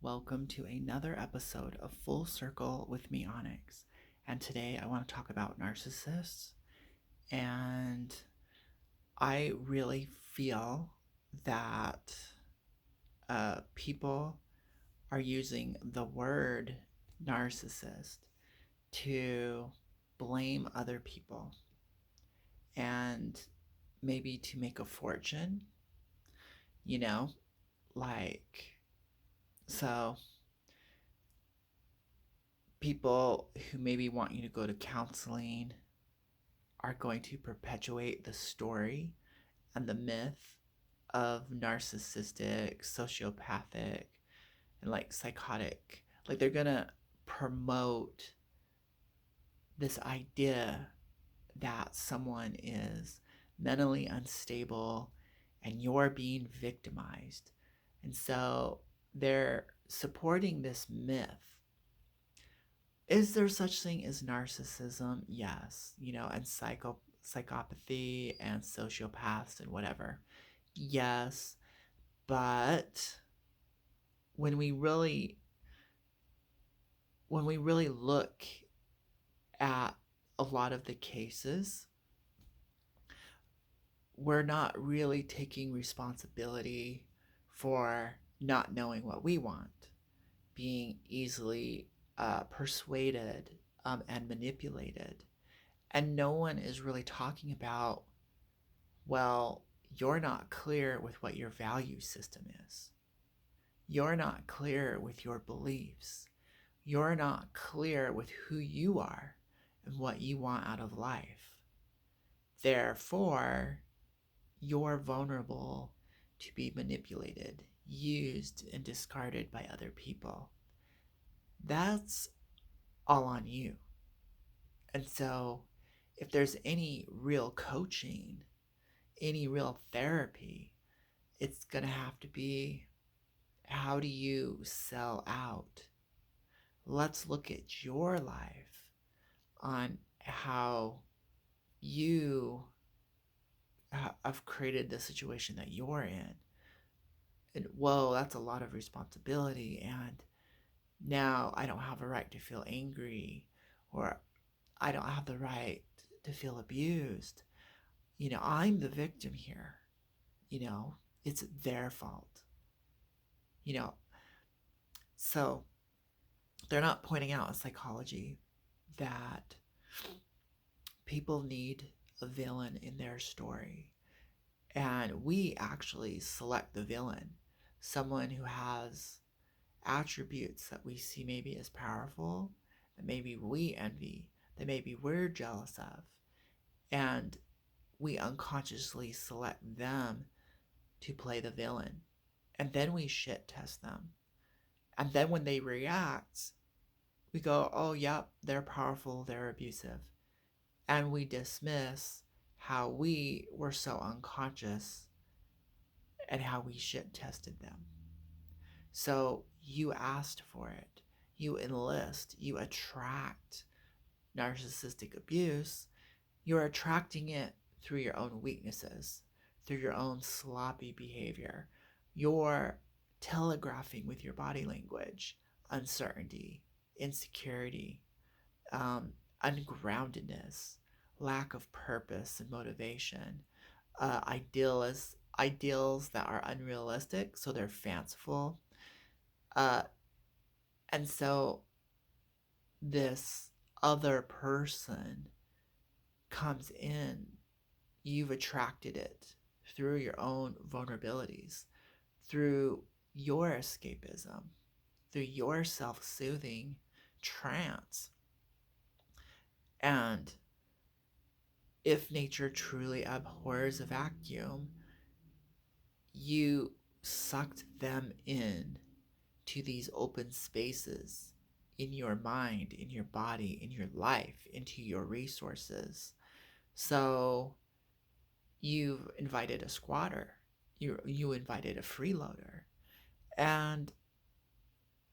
Welcome to another episode of Full Circle with me, Onyx. And today I want to talk about narcissists. And I really feel that people are using the word narcissist to blame other people and maybe to make a fortune, you know, like, so people who maybe want you to go to counseling are going to perpetuate the story and the myth of narcissistic, sociopathic, and like psychotic. Like they're gonna promote this idea that someone is mentally unstable and you're being victimized. And so they're supporting this myth. Is there such thing as narcissism? Yes, and psychopathy and sociopaths and whatever. Yes, but when we really look at a lot of the cases, we're not really taking responsibility for not knowing what we want, being easily persuaded and manipulated. And no one is really talking about, well, you're not clear with what your value system is. You're not clear with your beliefs. You're not clear with who you are and what you want out of life. Therefore, you're vulnerable to be manipulated, used, and discarded by other people. That's all on you. And so, if there's any real coaching, any real therapy, it's going to have to be, how do you sell out? Let's look at your life on how you have created the situation that you're in. And whoa, that's a lot of responsibility. And now I don't have a right to feel angry, or I don't have the right to feel abused. I'm the victim here. It's their fault. You know, so they're not pointing out in psychology that people need a villain in their story. And we actually select the villain, someone who has attributes that we see maybe as powerful, that maybe we envy, that maybe we're jealous of. And we unconsciously select them to play the villain. And then we shit test them. And then when they react, we go, oh, yep, they're powerful, they're abusive. And we dismiss how we were so unconscious and how we shit tested them. So you asked for it. You enlist, you attract narcissistic abuse. You're attracting it through your own weaknesses, through your own sloppy behavior. You're telegraphing with your body language uncertainty, insecurity, ungroundedness, lack of purpose and motivation, ideals that are unrealistic, so they're fanciful. And so this other person comes in, you've attracted it through your own vulnerabilities, through your escapism, through your self-soothing trance. And if nature truly abhors a vacuum, you sucked them in to these open spaces in your mind, in your body, in your life, into your resources. So you've invited a squatter, you invited a freeloader, and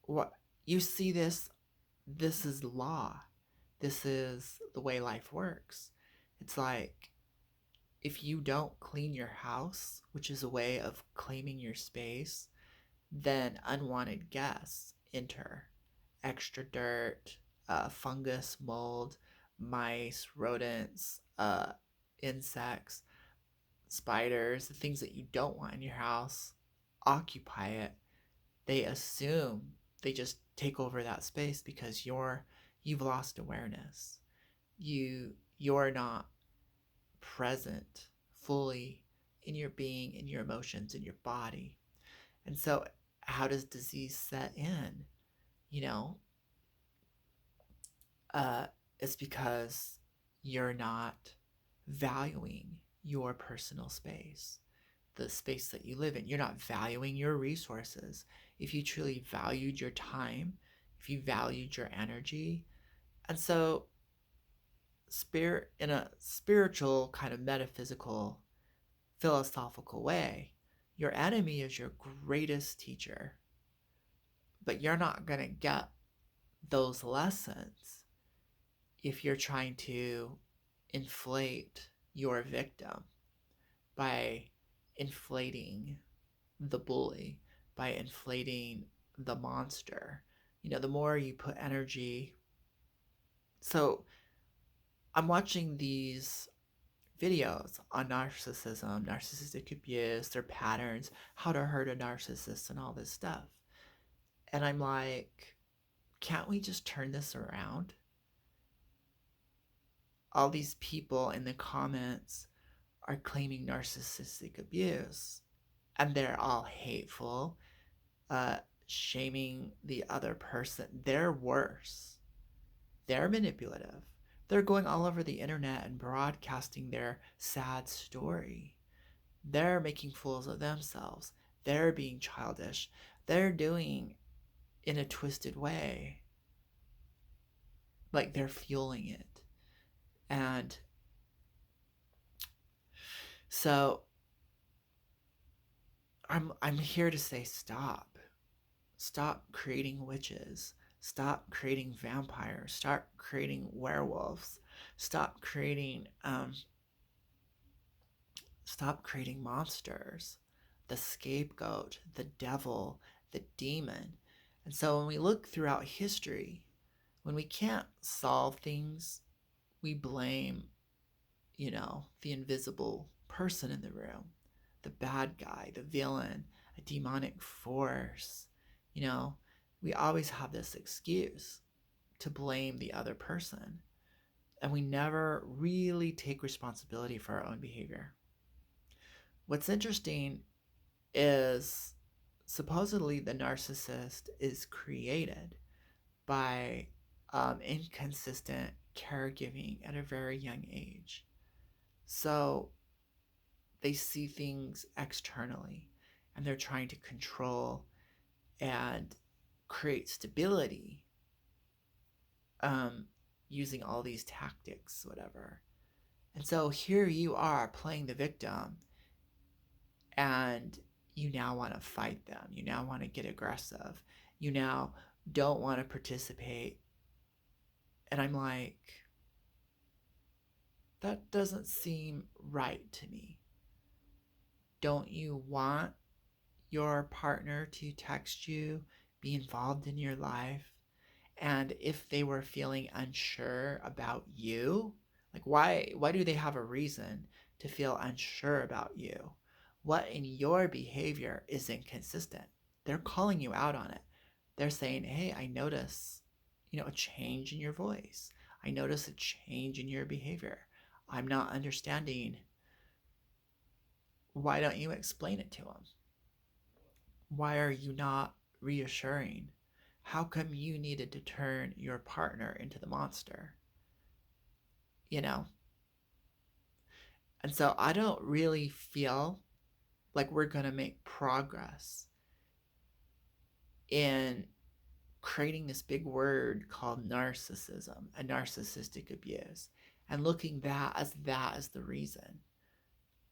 what you see, this is law. This is the way life works. It's like, if you don't clean your house, which is a way of claiming your space, then unwanted guests enter. Extra dirt, fungus, mold, mice, rodents, insects, spiders, the things that you don't want in your house occupy it. They assume they just take over that space because you've lost awareness. You're not present fully in your being, in your emotions, in your body. And so how does disease set in? You know, uh, it's because you're not valuing your personal space, the space that you live in. You're not valuing your resources. If you truly valued your time, if you valued your energy, and so spirit in a spiritual kind of metaphysical philosophical way, your enemy is your greatest teacher, but you're not going to get those lessons if you're trying to inflate your victim by inflating the bully, by inflating the monster. The more you put energy. So I'm watching these videos on narcissism, narcissistic abuse, their patterns, how to hurt a narcissist, and all this stuff. And I'm like, can't we just turn this around? All these people in the comments are claiming narcissistic abuse, and they're all hateful, uh, shaming the other person. They're worse. They're manipulative. They're going all over the internet and broadcasting their sad story. They're making fools of themselves. They're being childish. They're doing in a twisted way. Like they're fueling it. And so I'm here to say stop. Stop creating witches. Stop creating vampires. Stop creating werewolves. Stop creating stop creating monsters. The scapegoat, the devil, the demon. And so when we look throughout history, when we can't solve things, we blame, the invisible person in the room, the bad guy, the villain, a demonic force. You know, we always have this excuse to blame the other person, and we never really take responsibility for our own behavior. What's interesting is supposedly the narcissist is created by inconsistent caregiving at a very young age. So they see things externally and they're trying to control and create stability using all these tactics, whatever. And so here you are playing the victim, and you now want to fight them. You now want to get aggressive. You now don't want to participate. And I'm like, that doesn't seem right to me. Don't you want your partner to text you, be involved in your life? And if they were feeling unsure about you, like why do they have a reason to feel unsure about you? What in your behavior is inconsistent? They're calling you out on it. They're saying, hey, I notice, a change in your voice. I notice a change in your behavior. I'm not understanding. Why don't you explain it to them? Why are you not reassuring? How come you needed to turn your partner into the monster? You know? And so I don't really feel like we're going to make progress in creating this big word called narcissism and narcissistic abuse and looking that as the reason.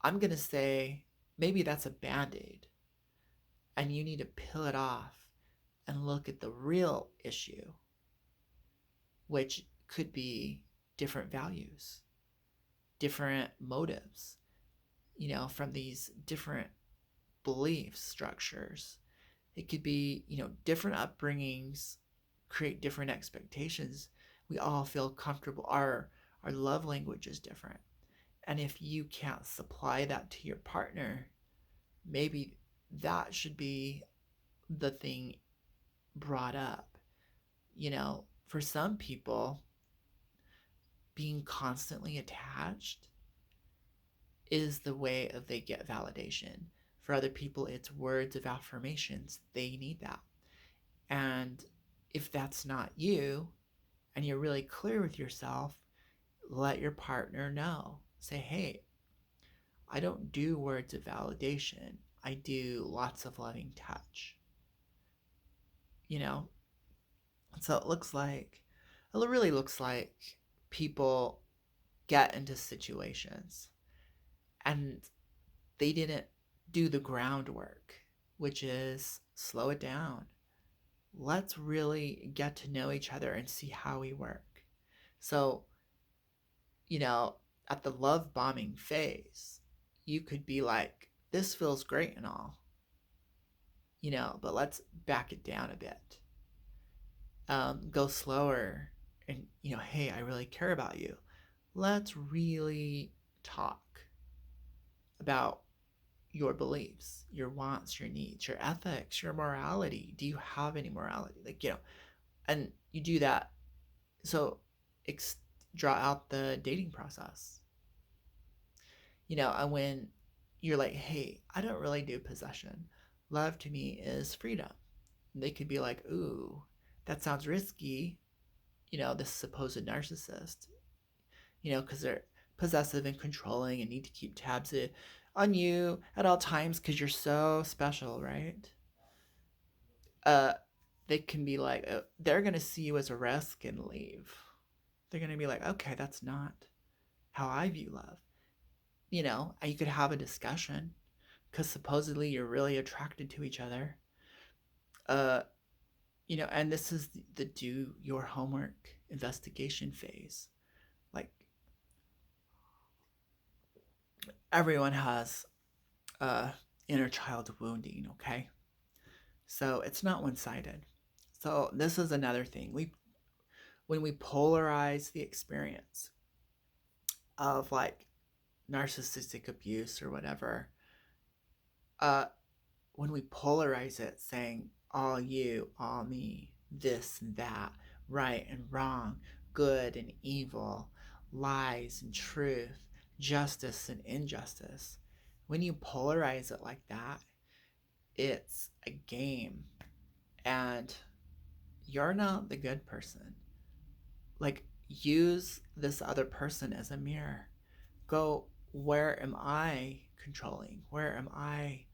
I'm going to say maybe that's a band-aid and you need to peel it off and look at the real issue, which could be different values, different motives, from these different belief structures. It could be, different upbringings create different expectations. We all feel comfortable. Our love language is different. And if you can't supply that to your partner, maybe that should be the thing brought up. For some people, being constantly attached is the way of they get validation. For other people, it's words of affirmations. They need that. And if that's not you and you're really clear with yourself, let your partner know. Say, hey, I don't do words of validation. I do lots of loving touch. You know? So it really looks like people get into situations and they didn't do the groundwork, which is slow it down. Let's really get to know each other and see how we work. So, you know, at the love bombing phase, you could be like, this feels great and all, but let's back it down a bit. Go slower and, hey, I really care about you. Let's really talk about your beliefs, your wants, your needs, your ethics, your morality. Do you have any morality? And you do that. So draw out the dating process. And when you're like, hey, I don't really do possession. Love to me is freedom. And they could be like, ooh, that sounds risky. This supposed narcissist, because they're possessive and controlling and need to keep tabs on you at all times because you're so special, right? Uh, they can be like, they're going to see you as a risk and leave. They're going to be like, okay, that's not how I view love. And you could have a discussion because supposedly you're really attracted to each other. Uh, and this is the do your homework investigation phase. Like, everyone has inner child wounding, okay? So it's not one-sided. So this is another thing. When we polarize the experience of like narcissistic abuse or whatever, uh, when we polarize it, saying all you, all me, this and that, right and wrong, good and evil, lies and truth, justice and injustice, when you polarize it like that, it's a game. And you're not the good person. Like, use this other person as a mirror. Go, where am I controlling? Where am I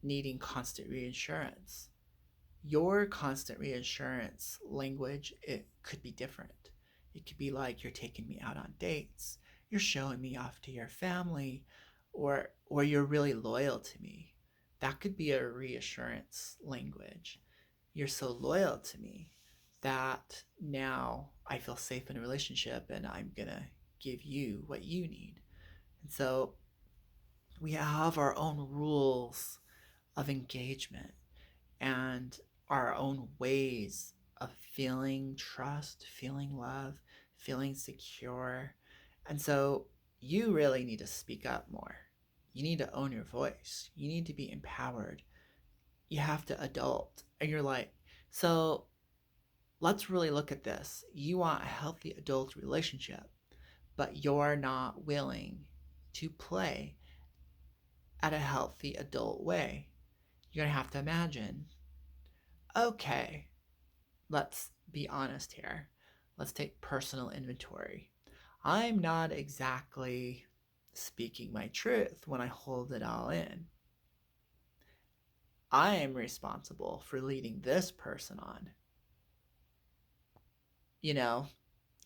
needing constant reassurance? Your constant reassurance language, it could be different. It could be like, you're taking me out on dates, you're showing me off to your family, or you're really loyal to me. That could be a reassurance language. You're so loyal to me that now I feel safe in a relationship and I'm gonna give you what you need. And so we have our own rules of engagement and our own ways of feeling trust, feeling love, feeling secure. And so you really need to speak up more. You need to own your voice. You need to be empowered. You have to adult. And you're like, so let's really look at this. You want a healthy adult relationship, but you're not willing to play at a healthy adult way. You're going to have to imagine, okay, let's be honest here. Let's take personal inventory. I'm not exactly speaking my truth when I hold it all in. I am responsible for leading this person on.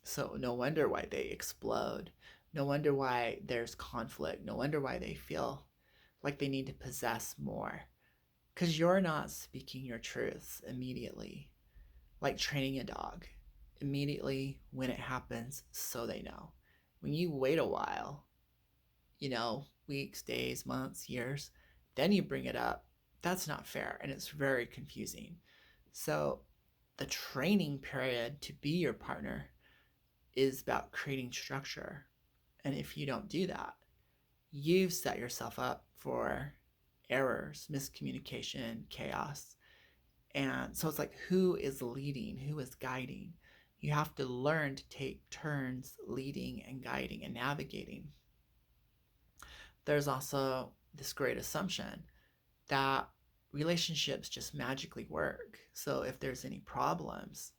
So no wonder why they explode. No wonder why there's conflict. No wonder why they feel like they need to possess more. Because you're not speaking your truths immediately. Like training a dog. Immediately when it happens, so they know. When you wait a while, weeks, days, months, years, then you bring it up That's not fair and it's very confusing. So, the training period to be your partner is about creating structure. And if you don't do that, you've set yourself up for errors, miscommunication, chaos. And so it's like, who is leading? Who is guiding? You have to learn to take turns leading and guiding and navigating. There's also this great assumption that relationships just magically work. So if there's any problems,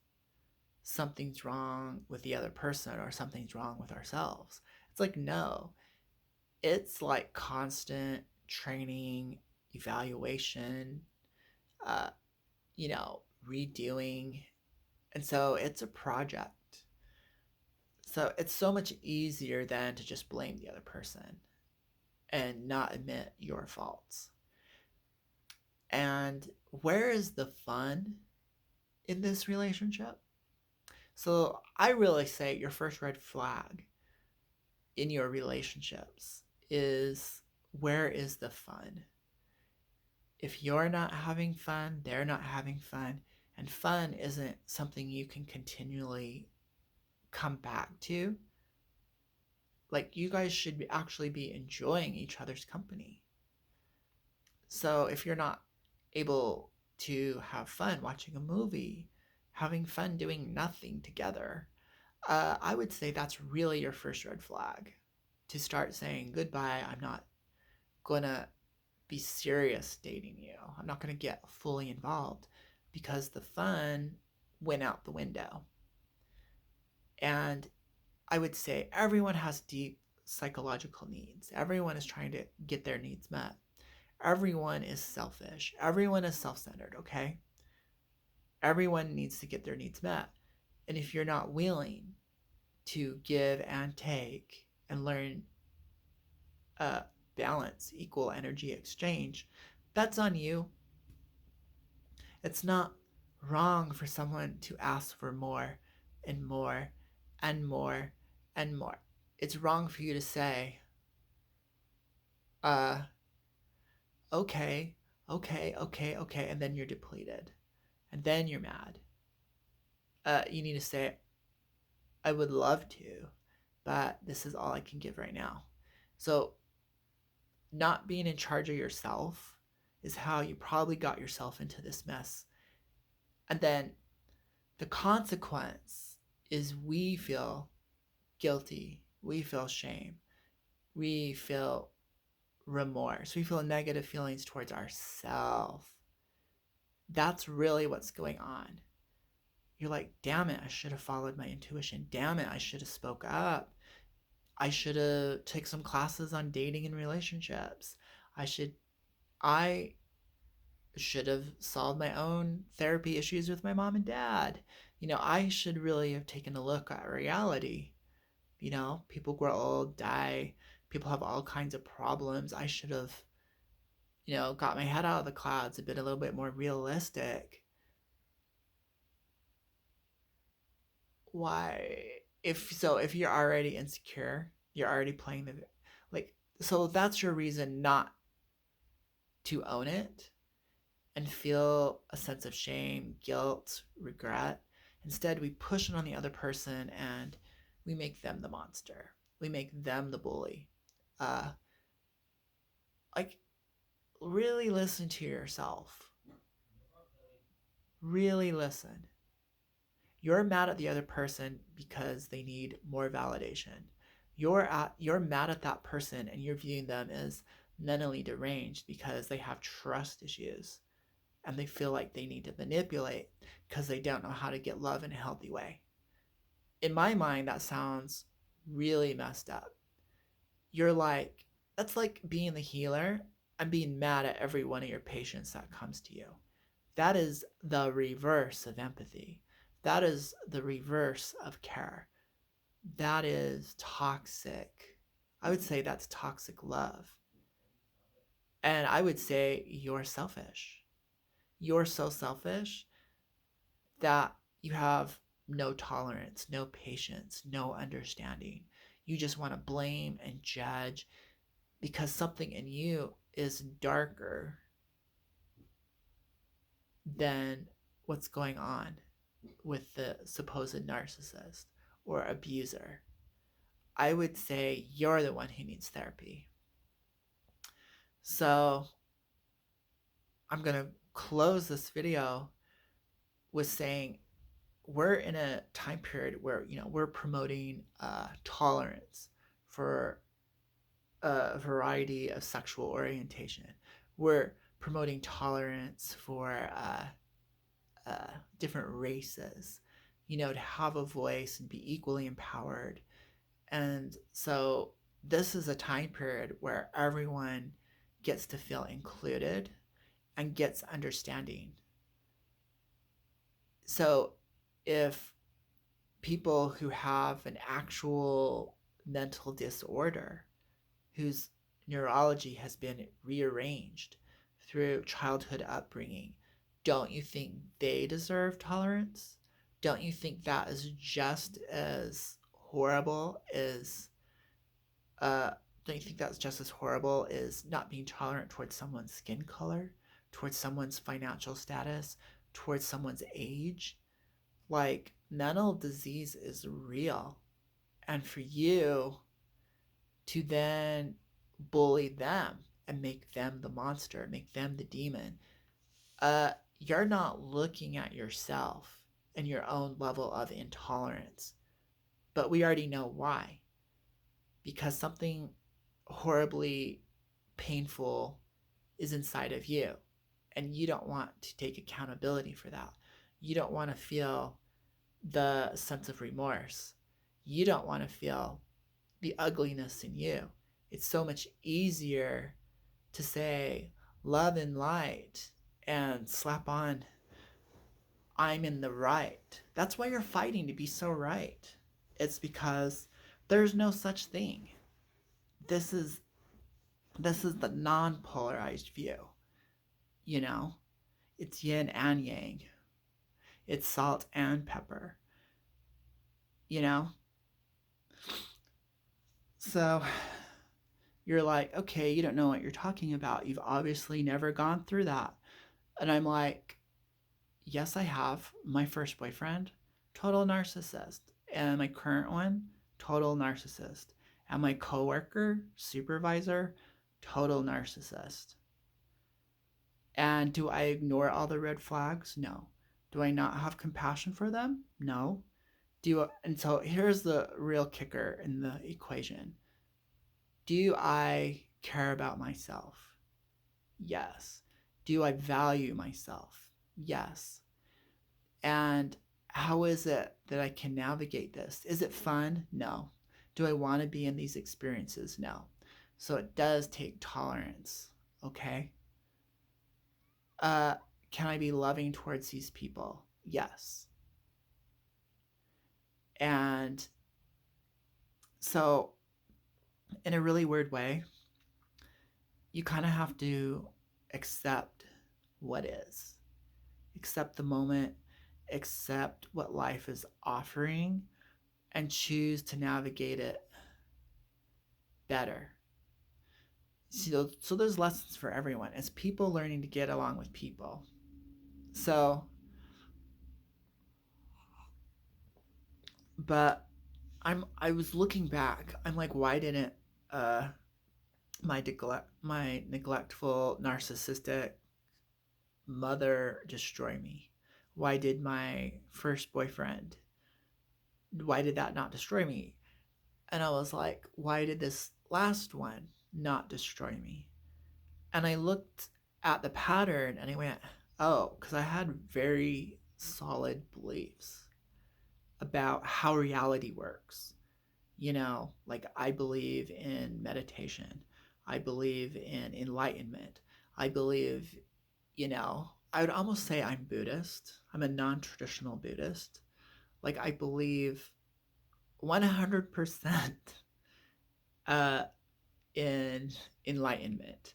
something's wrong with the other person or something's wrong with ourselves. It's like, no, it's like constant training, evaluation, uh, redoing. And so it's a project. So it's so much easier than to just blame the other person and not admit your faults. And where is the fun in this relationship? So I really say your first red flag in your relationships is, where is the fun? If you're not having fun, they're not having fun, and fun isn't something you can continually come back to, like, you guys should actually be enjoying each other's company. So if you're not able to have fun watching a movie, having fun doing nothing together, I would say that's really your first red flag to start saying goodbye. I'm not gonna be serious dating you. I'm not gonna get fully involved because the fun went out the window. And I would say everyone has deep psychological needs. Everyone is trying to get their needs met. Everyone is selfish. Everyone is self centered, okay? Everyone needs to get their needs met. And if you're not willing to give and take and learn uh, balance, equal energy exchange, that's on you. It's not wrong for someone to ask for more and more and more and more. It's wrong for you to say, uh, okay, okay, and then you're depleted. And then you're mad. You need to say, I would love to, but this is all I can give right now. So, not being in charge of yourself is how you probably got yourself into this mess. And then the consequence is we feel guilty, we feel shame, we feel remorse, we feel negative feelings towards ourselves. That's really what's going on. You're like, damn it, I should have followed my intuition. Damn it, I should have spoke up. I should have took some classes on dating and relationships. I should I should have solved my own therapy issues with my mom and dad. I should really have taken a look at reality. People grow old, die, people have all kinds of problems. I should have, got my head out of the clouds, a bit a little bit more realistic. Why? If you're already insecure, you're already playing the, like, so that's your reason not to own it and feel a sense of shame, guilt, regret. Instead, we push it on the other person and we make them the monster. We make them the bully. Uh, like, really listen to yourself. Really listen. You're mad at the other person because they need more validation. You're mad at that person and you're viewing them as mentally deranged because they have trust issues and they feel like they need to manipulate because they don't know how to get love in a healthy way. In my mind, that sounds really messed up. You're like, that's like being the healer and being mad at every one of your patients that comes to you. That is the reverse of empathy. That is the reverse of care. That is toxic. I would say that's toxic love. And I would say you're selfish. You're so selfish that you have no tolerance, no patience, no understanding. You just want to blame and judge because something in you is darker than what's going on with the supposed narcissist or abuser. I would say you're the one who needs therapy. So I'm going to close this video with saying we're in a time period where, we're promoting tolerance for a variety of sexual orientation. We're promoting tolerance for different races, to have a voice and be equally empowered. And so this is a time period where everyone gets to feel included and gets understanding. So if people who have an actual mental disorder, whose neurology has been rearranged through childhood upbringing, don't you think they deserve tolerance? Don't you think that is just as horrible as uh, don't you think that's just as horrible as not being tolerant towards someone's skin color, towards someone's financial status, towards someone's age? Like, mental disease is real. And for you to then bully them and make them the monster, make them the demon, you're not looking at yourself and your own level of intolerance. But we already know why. Because something horribly painful is inside of you, and you don't want to take accountability for that. You don't want to feel the sense of remorse. You don't want to feel the ugliness in you. It's so much easier to say love and light and slap on I'm in the right. That's why you're fighting to be so right. It's because there's no such thing. This is the non-polarized view. You know, it's yin and yang. It's salt and pepper. You know? So you're like, okay, you don't know what you're talking about. You've obviously never gone through that. And I'm like, yes, I have. My first boyfriend, total narcissist. And my current one, total narcissist. And my coworker, supervisor, total narcissist. And do I ignore all the red flags? No. Do I not have compassion for them? No. And so here's the real kicker in the equation. Do I care about myself? Yes. Do I value myself? Yes. And how is it that I can navigate this? Is it fun? No. Do I want to be in these experiences? No. So it does take tolerance, okay? Uh, can I be loving towards these people? Yes. And so, in a really weird way, you kind of have to accept what is, accept the moment, accept what life is offering, and choose to navigate it better. So there's lessons for everyone. It's people learning to get along with people. So, but I was looking back. I'm like, why didn't uh my neglectful narcissistic mother destroy me? Why did my first boyfriend, why did that not destroy me? And I was like, why did this last one not destroy me? And I looked at the pattern and I went, oh, because I had very solid beliefs about how reality works. Like, I believe in meditation. I believe in enlightenment. I believe, I would almost say I'm Buddhist. I'm a non traditional Buddhist. Like, I believe 100% uh, in enlightenment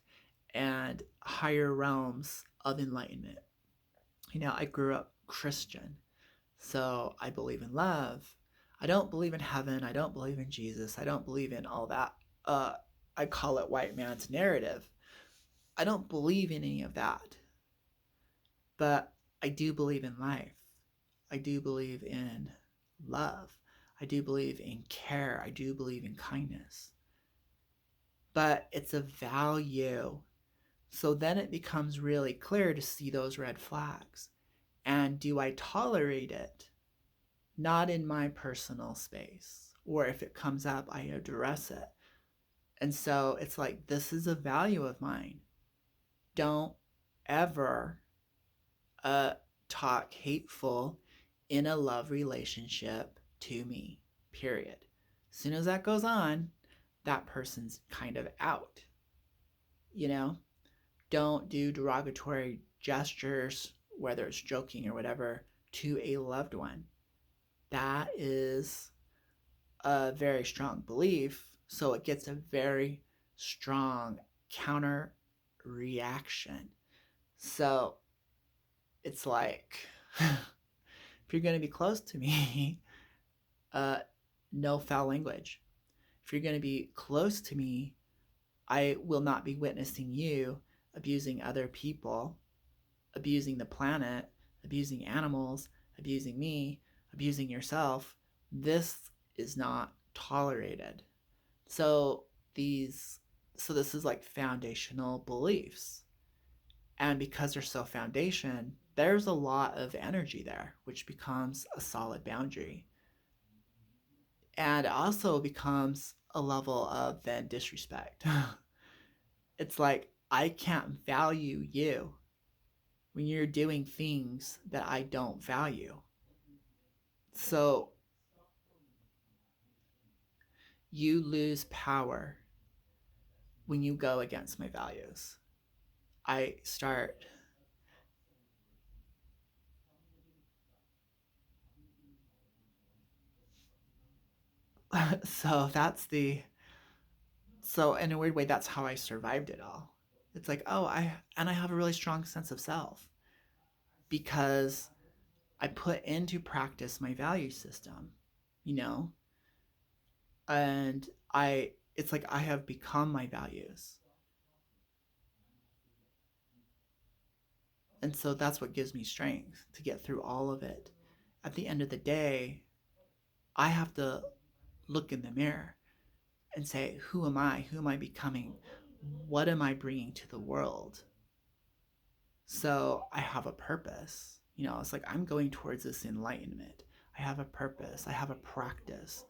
and higher realms of enlightenment. I grew up Christian, so I believe in love. I don't believe in heaven. I don't believe in Jesus. I don't believe in all that. Uh, I call it white man's narrative. I don't believe in any of that. But I do believe in life. I do believe in love. I do believe in care. I do believe in kindness. But it's a value. So then it becomes really clear to see those red flags. And do I tolerate it? Not in my personal space. Or if it comes up, I address it. And so it's like, this is a value of mine. Don't ever uh, talk hateful in a love relationship to me, period. As soon as that goes on, that person's kind of out. You know, don't do derogatory gestures, whether it's joking or whatever, to a loved one. That is a very strong belief. So it gets a very strong counter reaction. So it's like, if you're going to be close to me, uh, no foul language. If you're going to be close to me, I will not be witnessing you abusing other people, abusing the planet, abusing animals, abusing me, abusing yourself. This is not tolerated. So these so this is like foundational beliefs. And because they're so foundation, there's a lot of energy there, which becomes a solid boundary. And it also becomes a level of then disrespect. It's like, I can't value you when you're doing things that I don't value. So you lose power when you go against my values. I start. So that's the. So in a weird way, that's how I survived it all. It's like, oh, I have a really strong sense of self because I put into practice my value system, you know, and it's like I have become my values. And so that's what gives me strength to get through all of it. At the end of the day, I have to look in the mirror and say, who am I? Who am I becoming? What am I bringing to the world? So I have a purpose. You know, it's like I'm going towards this enlightenment. I have a purpose. I have a practice.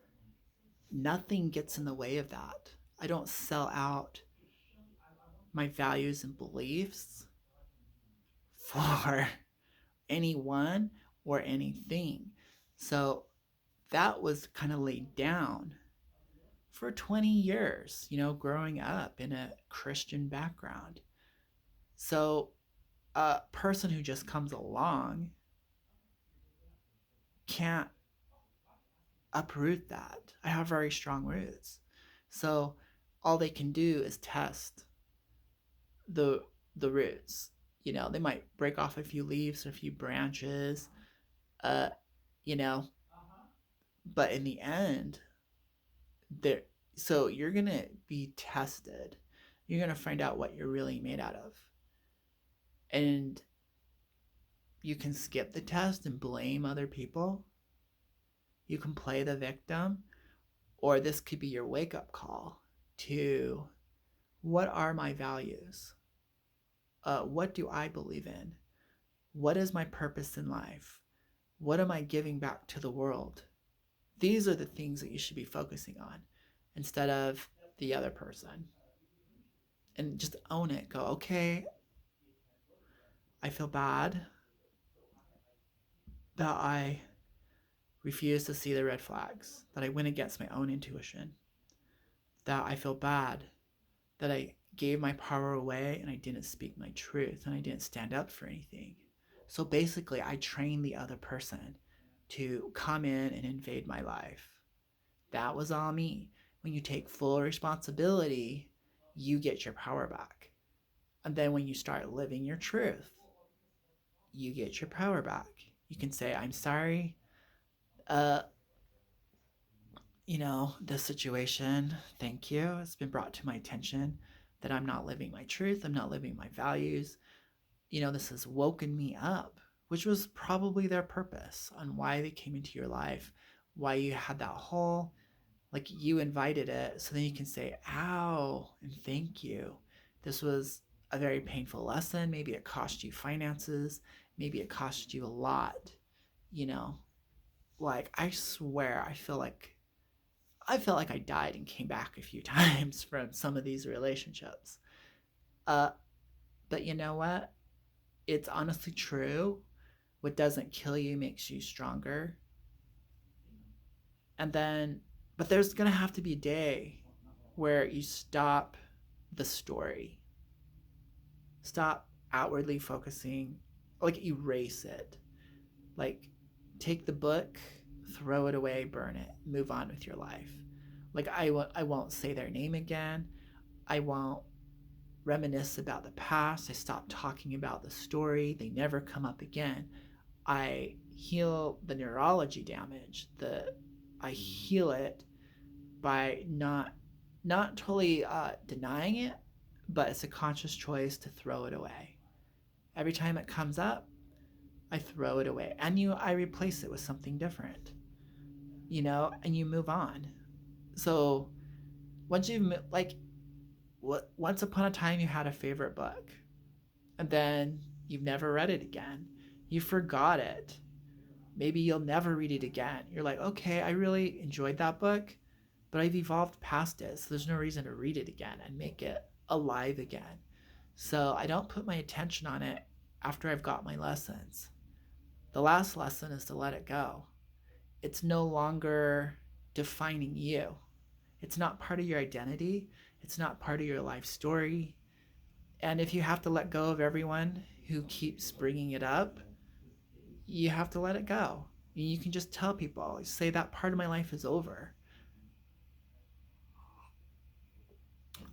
Nothing gets in the way of that. I don't sell out my values and beliefs for anyone or anything. So that was kind of laid down for 20 years, you know, growing up in a Christian background. So a person who just comes along can't uproot that. I have very strong roots. So all they can do is test the the roots. You know, they might break off a few leaves or a few branches, uh, you know, but in the end, there so you're gonna be tested. You're gonna find out what you're really made out of. And you can skip the test and blame other people. You can play the victim, or this could be your wake up call to what are my values? What do I believe in? What is my purpose in life? What am I giving back to the world? These are the things that you should be focusing on instead of the other person. And just own it. Go, okay, I feel bad that I refuse to see the red flags, that I went against my own intuition, that I feel bad that I gave my power away and I didn't speak my truth and I didn't stand up for anything. So basically, I trained the other person to come in and invade my life. That was all me. When you take full responsibility, you get your power back. And then when you start living your truth, you get your power back. You can say, I'm sorry. Uh, this situation, thank you. It's been brought to my attention that I'm not living my truth. I'm not living my values. This has woken me up, which was probably their purpose on why they came into your life, why you had that hole. Like you invited it, so then you can say, ow, and thank you. This was a very painful lesson. Maybe it cost you finances. Maybe it cost you a lot. You know, like I swear, I felt like I died and came back a few times from some of these relationships. Uh, but you know what? It's honestly true. What doesn't kill you makes you stronger. And then, but there's going to have to be a day where you stop the story, stop outwardly focusing, like erase it. Like take the book, throw it away, burn it, move on with your life. Like I won't say their name again. I won't reminisce about the past. I stop talking about the story. They never come up again. I heal the neurology damage. I heal it by not totally denying it, but it's a conscious choice to throw it away. Every time it comes up, I throw it away, and I replace it with something different, and you move on. So once you've like, once upon a time you had a favorite book, and then you've never read it again. You forgot it. Maybe you'll never read it again. You're like, okay, I really enjoyed that book, but I've evolved past it, so there's no reason to read it again and make it alive again. So I don't put my attention on it after I've got my lessons. The last lesson is to let it go. It's no longer defining you. It's not part of your identity. It's not part of your life story. And if you have to let go of everyone who keeps bringing it up, you have to let it go. You can just tell people, say that part of my life is over.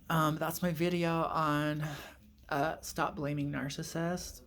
That's my video on stop blaming narcissists.